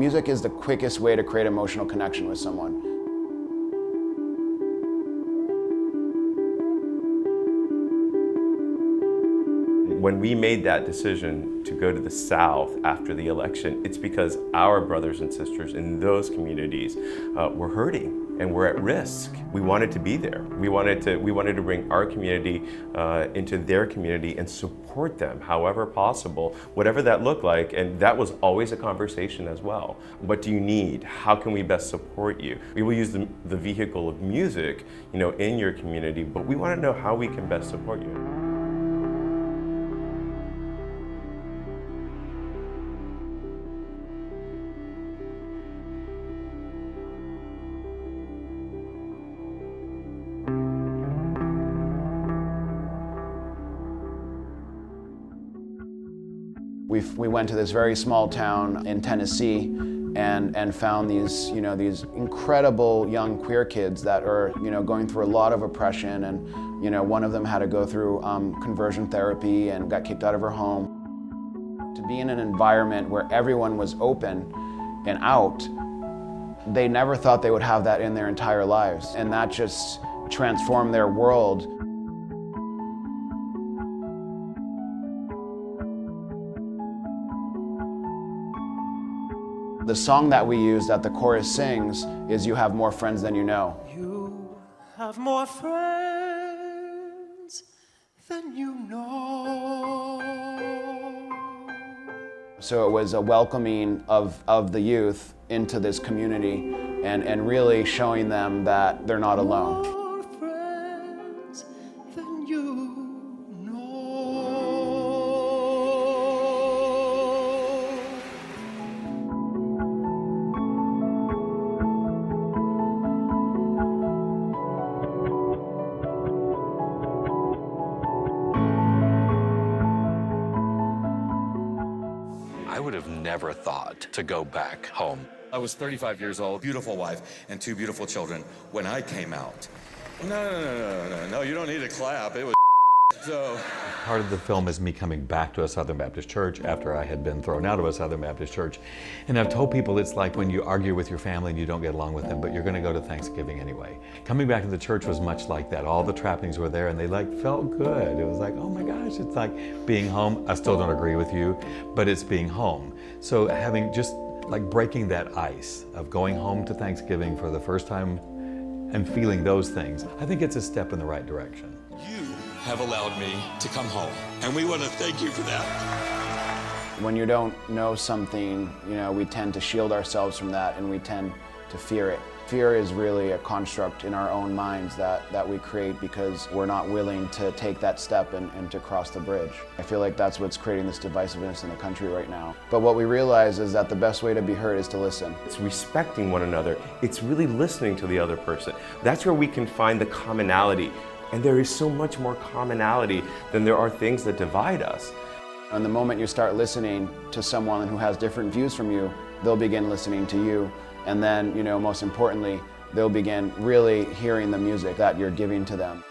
Music is the quickest way to create emotional connection with someone. When we made that decision to go to the South after the election, it's because our brothers and sisters in those communities were hurting and were at risk. We wanted to be there. We wanted to bring our community into their community and support them however possible, whatever that looked like. And that was always a conversation as well. What do you need? How can we best support you? We will use the vehicle of music, in your community, but we want to know how we can best support you. We went to this very small town in Tennessee and found these incredible young queer kids that are going through a lot of oppression, and one of them had to go through conversion therapy and got kicked out of her home. To be in an environment where everyone was open and out, they never thought they would have that in their entire lives, and that just transformed their world. The song that we use that the chorus sings is "You have more friends than you know." You have more friends than you know. So it was a welcoming of the youth into this community and really showing them that they're not alone. More friends than you know. I would have never thought to go back home. I was 35 years old, beautiful wife, and 2 beautiful children when I came out. No, you don't need to clap. It was so. Part of the film is me coming back to a Southern Baptist church after I had been thrown out of a Southern Baptist church. And I've told people it's like when you argue with your family and you don't get along with them, but you're going to go to Thanksgiving anyway. Coming back to the church was much like that. All the trappings were there and they felt good. It was like, oh my gosh, it's like being home. I still don't agree with you, but it's being home. So having just breaking that ice of going home to Thanksgiving for the first time and feeling those things, I think it's a step in the right direction. You have allowed me to come home, and we want to thank you for that. When you don't know something, we tend to shield ourselves from that and we tend to fear it. Fear is really a construct in our own minds that we create because we're not willing to take that step and to cross the bridge. I feel like that's what's creating this divisiveness in the country right now. But what we realize is that the best way to be heard is to listen. It's respecting one another. It's really listening to the other person. That's where we can find the commonality. And there is so much more commonality than there are things that divide us. And the moment you start listening to someone who has different views from you, they'll begin listening to you. And then, most importantly, they'll begin really hearing the music that you're giving to them.